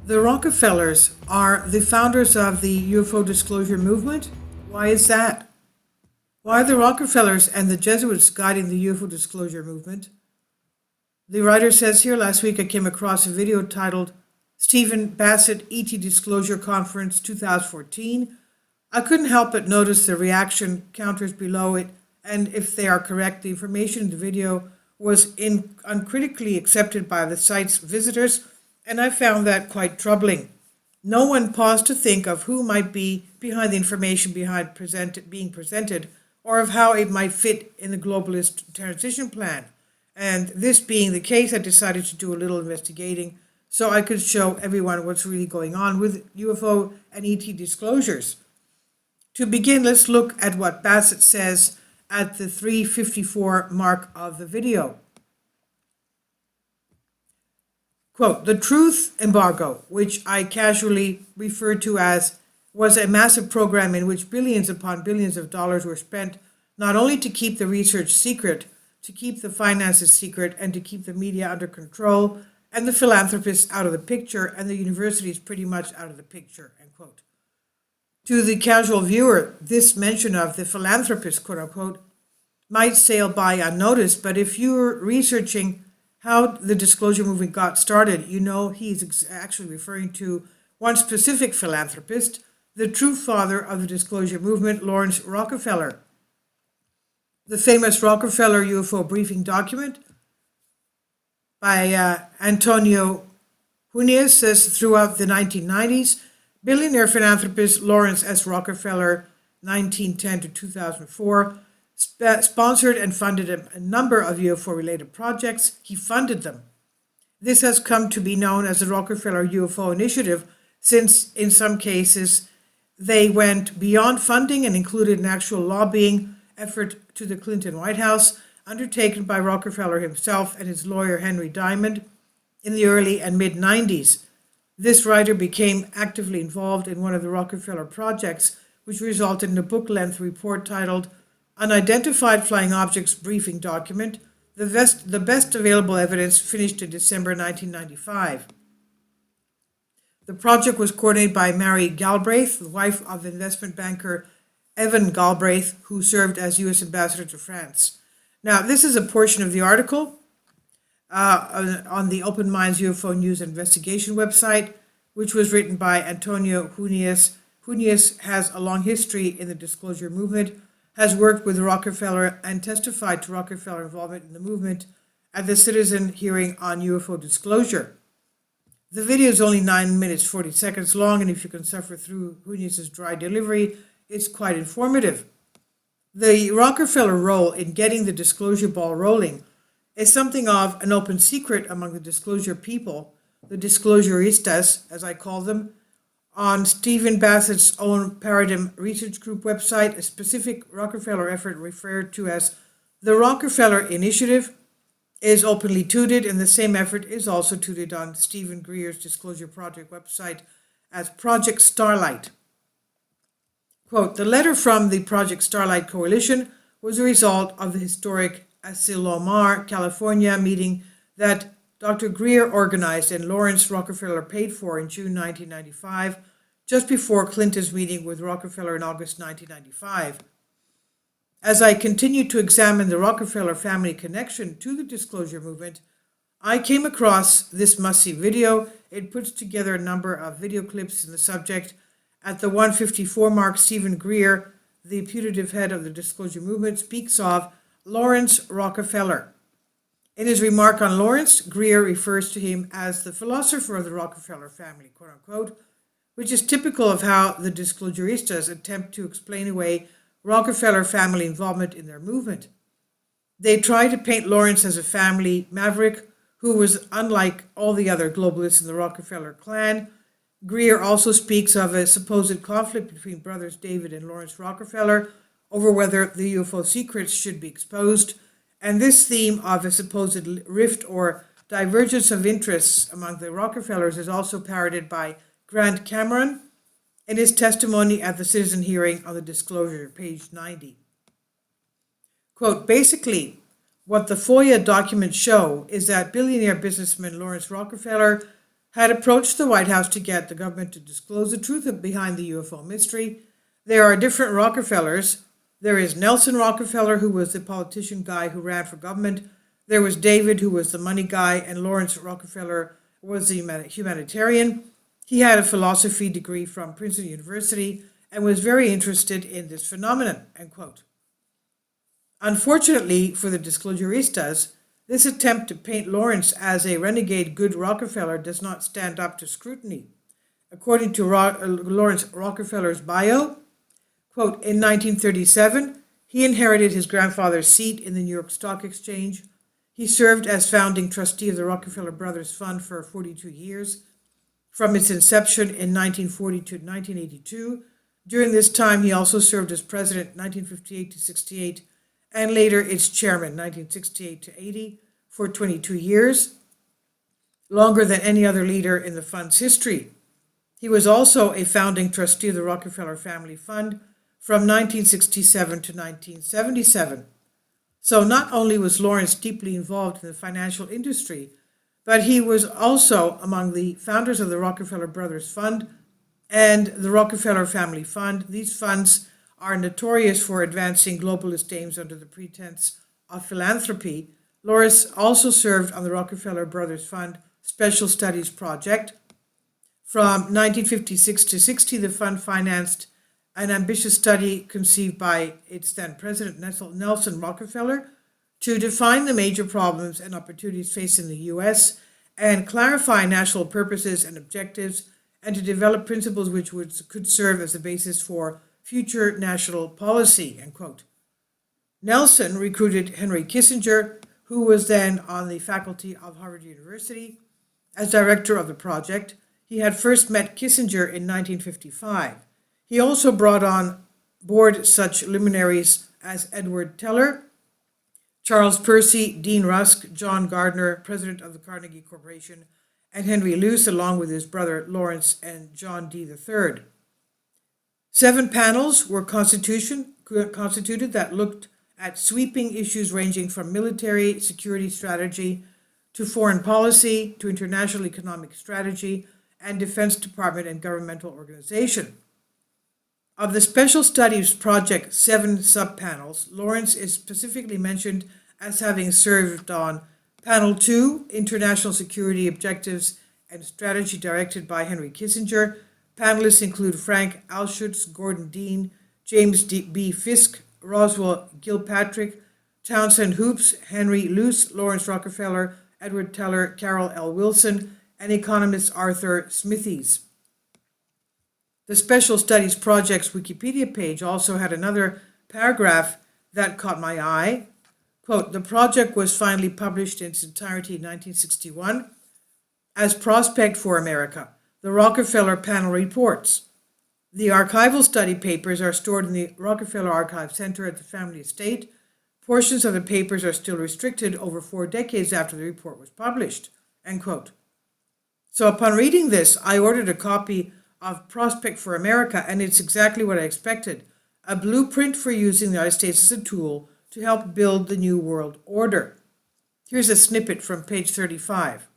The Rockefellers are the founders of the UFO disclosure movement. Why is that? Why are the Rockefellers and the Jesuits guiding the UFO disclosure movement? The writer says here, last week I came across a video titled Stephen Bassett ET Disclosure Conference 2014. I couldn't help but notice the reaction counters below it, and if they are correct, the information in the video was uncritically accepted by the site's visitors, and I found that quite troubling. No one paused to think of who might be behind the information being presented, or of how it might fit in the globalist transition plan. And this being the case, I decided to do a little investigating so I could show everyone what's really going on with UFO and ET disclosures. To begin, let's look at what Bassett says at the 3:54 mark of the video. Quote, the truth embargo, which I casually referred to as, was a massive program in which billions upon billions of dollars were spent not only to keep the research secret, to keep the finances secret, and to keep the media under control, and the philanthropists out of the picture, and the universities pretty much out of the picture, end quote. To the casual viewer, this mention of the philanthropists, quote unquote, might sail by unnoticed, but if you're researching how the disclosure movement got started, you know he's actually referring to one specific philanthropist, the true father of the disclosure movement, Lawrence Rockefeller. The famous Rockefeller UFO briefing document by Antonio Huma says throughout the 1990s, billionaire philanthropist Lawrence S. Rockefeller, 1910 to 2004, sponsored and funded a number of UFO-related projects. He funded them. This has come to be known as the Rockefeller UFO Initiative, since in some cases they went beyond funding and included an actual lobbying effort to the Clinton White House, undertaken by Rockefeller himself and his lawyer Henry Diamond in the early and mid-90s. This writer became actively involved in one of the Rockefeller projects, which resulted in a book-length report titled Unidentified Flying Objects Briefing Document, the best available evidence, finished in December 1995. The project was coordinated by Mary Galbraith, the wife of investment banker Evan Galbraith, who served as U.S. ambassador to France. Now, this is a portion of the article on the Open Minds UFO News Investigation website, which was written by Antonio Huma. Huma has a long history in the disclosure movement, has worked with Rockefeller, and testified to Rockefeller involvement in the movement at the citizen hearing on UFO disclosure. The video is only 9 minutes 40 seconds long, and if you can suffer through Huma's dry delivery, it's quite informative. The Rockefeller role in getting the disclosure ball rolling is something of an open secret among the disclosure people, the disclosuristas, as I call them. On Stephen Bassett's own Paradigm Research Group website, a specific Rockefeller effort referred to as the Rockefeller Initiative is openly touted, and the same effort is also touted on Stephen Greer's Disclosure Project website as Project Starlight. Quote, the letter from the Project Starlight Coalition was a result of the historic Asilomar, California meeting that Dr. Greer organized and Lawrence Rockefeller paid for in June 1995, just before Clinton's meeting with Rockefeller in August 1995. As I continued to examine the Rockefeller family connection to the disclosure movement, I came across this must-see video. It puts together a number of video clips in the subject. At the 154 mark, Stephen Greer, the putative head of the disclosure movement, speaks of Lawrence Rockefeller. In his remark on Lawrence, Greer refers to him as the philosopher of the Rockefeller family, quote unquote, which is typical of how the disclosuristas attempt to explain away Rockefeller family involvement in their movement. They try to paint Lawrence as a family maverick who was unlike all the other globalists in the Rockefeller clan. Greer also speaks of a supposed conflict between brothers David and Lawrence Rockefeller over whether the UFO secrets should be exposed, and this theme of a supposed rift or divergence of interests among the Rockefellers is also parroted by Grant Cameron in his testimony at the citizen hearing on the disclosure, page 90. Quote, basically, what the FOIA documents show is that billionaire businessman Lawrence Rockefeller had approached the White House to get the government to disclose the truth behind the UFO mystery. There are different Rockefellers. There is Nelson Rockefeller, who was the politician guy who ran for government. There was David, who was the money guy, and Lawrence Rockefeller was the humanitarian. He had a philosophy degree from Princeton University and was very interested in this phenomenon, end quote. Unfortunately for the disclosuristas, this attempt to paint Lawrence as a renegade good Rockefeller does not stand up to scrutiny. According to Lawrence Rockefeller's bio, quote, in 1937, he inherited his grandfather's seat in the New York Stock Exchange. He served as founding trustee of the Rockefeller Brothers Fund for 42 years, from its inception in 1940 to 1982. During this time, he also served as president 1958 to 68, and later its chairman 1968 to 80 for 22 years, longer than any other leader in the fund's history. He was also a founding trustee of the Rockefeller Family Fund from 1967 to 1977. So not only was Lawrence deeply involved in the financial industry, but he was also among the founders of the Rockefeller Brothers Fund and the Rockefeller Family Fund. These funds are notorious for advancing globalist aims under the pretense of philanthropy. Lawrence also served on the Rockefeller Brothers Fund Special Studies Project. From 1956 to 60, the fund financed an ambitious study conceived by its then president, Nelson Rockefeller, to define the major problems and opportunities facing the U.S. and clarify national purposes and objectives, and to develop principles which could serve as the basis for future national policy, end quote. Nelson recruited Henry Kissinger, who was then on the faculty of Harvard University, as director of the project. He had first met Kissinger in 1955. He also brought on board such luminaries as Edward Teller, Charles Percy, Dean Rusk, John Gardner, president of the Carnegie Corporation, and Henry Luce, along with his brother Lawrence and John D. III. 7 panels were constituted that looked at sweeping issues ranging from military security strategy to foreign policy to international economic strategy and Defense Department and governmental organization. Of the Special Studies Project 7 subpanels, Lawrence is specifically mentioned as having served on Panel 2, International Security Objectives and Strategy, directed by Henry Kissinger. Panelists include Frank Alschutz, Gordon Dean, James B. Fisk, Roswell Gilpatrick, Townsend Hoops, Henry Luce, Lawrence Rockefeller, Edward Teller, Carol L. Wilson, and economist Arthur Smithies. The Special Studies Project's Wikipedia page also had another paragraph that caught my eye. Quote, the project was finally published in its entirety in 1961 as Prospect for America, the Rockefeller Panel Reports. The archival study papers are stored in the Rockefeller Archive Center at the family estate. Portions of the papers are still restricted over 4 decades after the report was published, end quote. So upon reading this, I ordered a copy of Prospect for America, and it's exactly what I expected, a blueprint for using the United States as a tool to help build the New World Order. Here's a snippet from page 35.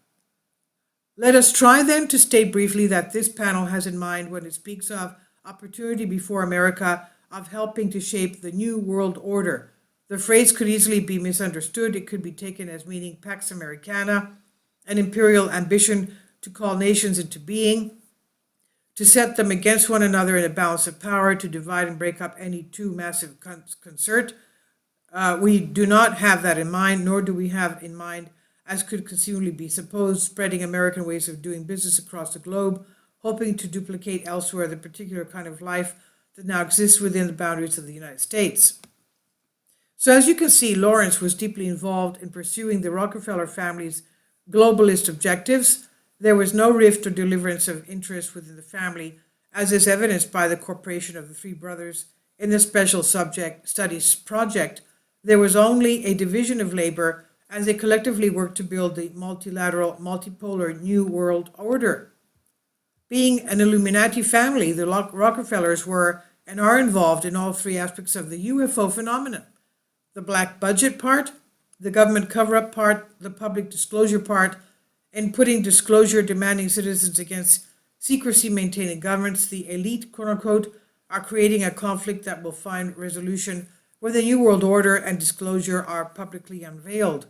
Let us try then to state briefly that this panel has in mind when it speaks of opportunity before America of helping to shape the New World Order. The phrase could easily be misunderstood. It could be taken as meaning Pax Americana, an imperial ambition to call nations into being, to set them against one another in a balance of power, to divide and break up any two massive concert. We do not have that in mind, nor do we have in mind, as could conceivably be supposed, spreading American ways of doing business across the globe, hoping to duplicate elsewhere the particular kind of life that now exists within the boundaries of the United States. So as you can see, Lawrence was deeply involved in pursuing the Rockefeller family's globalist objectives. There was no rift or deliverance of interest within the family, as is evidenced by the corporation of the three brothers in the Special Studies Project. There was only a division of labor as they collectively worked to build the multilateral, multipolar New World Order. Being an Illuminati family, the Rockefellers were and are involved in all three aspects of the UFO phenomenon: the black budget part, the government cover-up part, the public disclosure part, in putting disclosure demanding citizens against secrecy maintaining governments. The elite, quote unquote, are creating a conflict that will find resolution when the New World Order and disclosure are publicly unveiled.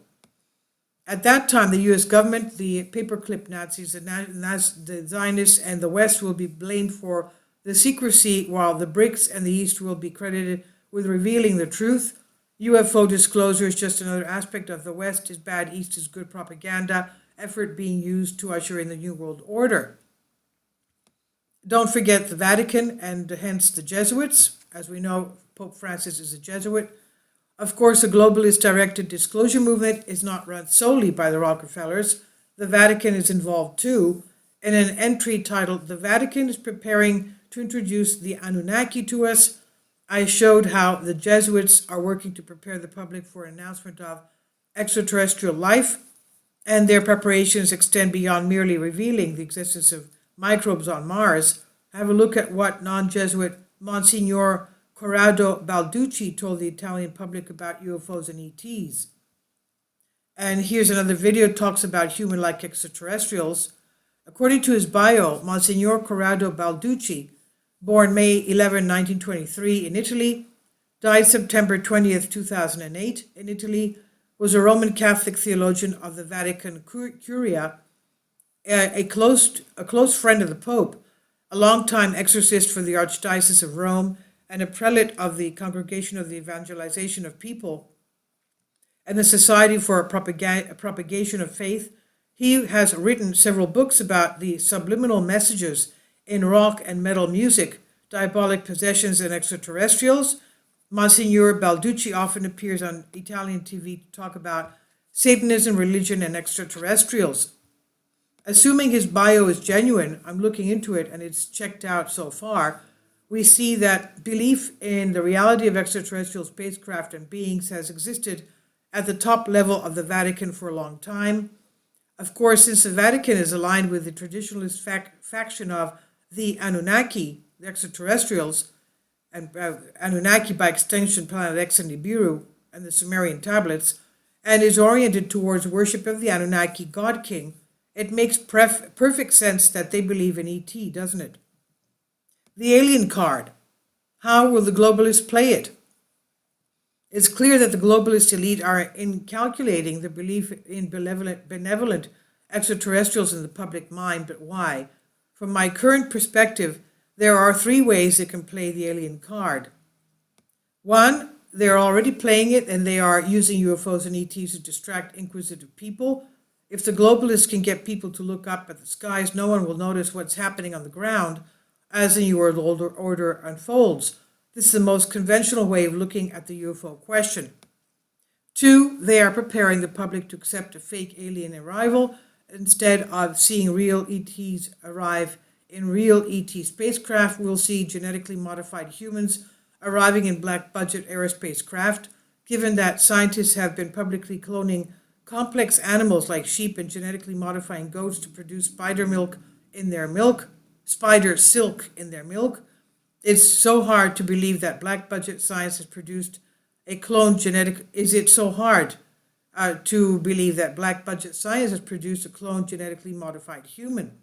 At that time, the US government, the paperclip Nazis, the Zionists, and the West will be blamed for the secrecy, while the BRICS and the East will be credited with revealing the truth. UFO disclosure is just another aspect of the West is bad, East is good propaganda effort being used to usher in the New World Order. Don't forget the Vatican and hence the Jesuits. As we know, Pope Francis is a Jesuit. Of course, the globalist directed disclosure movement is not run solely by the Rockefellers. The Vatican is involved too. In an entry titled, "The Vatican is preparing to introduce the Anunnaki to us," I showed how the Jesuits are working to prepare the public for an announcement of extraterrestrial life, and their preparations extend beyond merely revealing the existence of microbes on Mars. Have a look at what non-Jesuit Monsignor Corrado Balducci told the Italian public about UFOs and ETs. And here's another video that talks about human-like extraterrestrials. According to his bio, Monsignor Corrado Balducci, born May 11, 1923 in Italy, died September 20th, 2008 in Italy, was a Roman Catholic theologian of the Vatican Curia, a close friend of the Pope, a longtime exorcist for the Archdiocese of Rome, and a prelate of the Congregation of the Evangelization of People and the Society for Propagation of Faith. He has written several books about the subliminal messages in rock and metal music, diabolic possessions, and extraterrestrials. Monsignor Balducci often appears on Italian TV to talk about Satanism, religion, and extraterrestrials. Assuming his bio is genuine, I'm looking into it and it's checked out so far, we see that belief in the reality of extraterrestrial spacecraft and beings has existed at the top level of the Vatican for a long time. Of course, since the Vatican is aligned with the traditionalist faction of the Anunnaki, the extraterrestrials, and Anunnaki by extension, Planet X and Nibiru, and the Sumerian tablets, and is oriented towards worship of the Anunnaki God King, it makes perfect sense that they believe in ET, doesn't it? The alien card. How will the globalists play it? It's clear that the globalist elite are incalculating the belief in benevolent extraterrestrials in the public mind, but why? From my current perspective, there are three ways they can play the alien card. One, they're already playing it and they are using UFOs and ETs to distract inquisitive people. If the globalists can get people to look up at the skies, no one will notice what's happening on the ground as the New World Order unfolds. This is the most conventional way of looking at the UFO question. Two, they are preparing the public to accept a fake alien arrival instead of seeing real ETs arrive in real ET spacecraft. We'll see genetically modified humans arriving in black budget aerospace craft, given that scientists have been publicly cloning complex animals like sheep and genetically modifying goats to produce spider silk in their milk. It's so hard to believe that black budget science has produced a cloned genetic. Is it so hard to believe that black budget science has produced a cloned genetically modified human?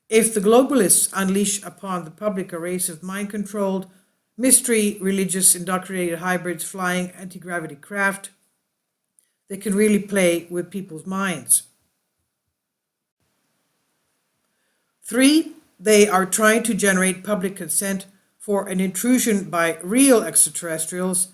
If the globalists unleash upon the public a race of mind-controlled, mystery, religious, indoctrinated hybrids flying anti-gravity craft, they can really play with people's minds. Three, they are trying to generate public consent for an intrusion by real extraterrestrials,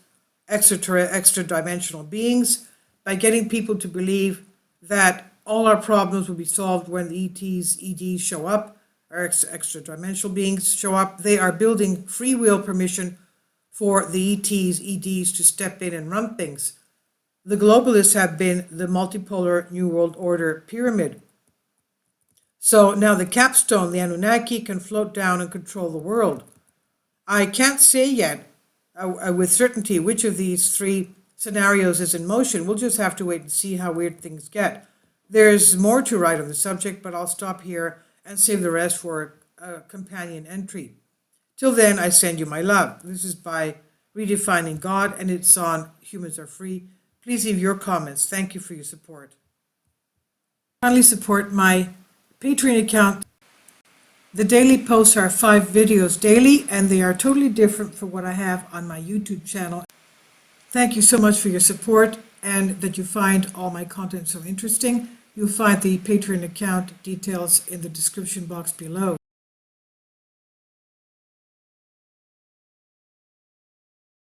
extra-dimensional beings, by getting people to believe that all our problems will be solved when the ETs show up, or extra-dimensional beings show up. They are building free will permission for the EDs to step in and run things. The globalists have been the multipolar New World Order pyramid. So now the capstone, the Anunnaki, can float down and control the world. I can't say yet with certainty which of these three scenarios is in motion. We'll just have to wait and see how weird things get. There's more to write on the subject, but I'll stop here and save the rest for a companion entry. Till then, I send you my love. This is by Redefining God, and it's on Humans Are Free. Please leave your comments. Thank you for your support. Kindly support my Patreon account. The daily posts are 5 videos daily, and they are totally different from what I have on my YouTube channel. Thank you so much for your support and that you find all my content so interesting. You'll find the Patreon account details in the description box below.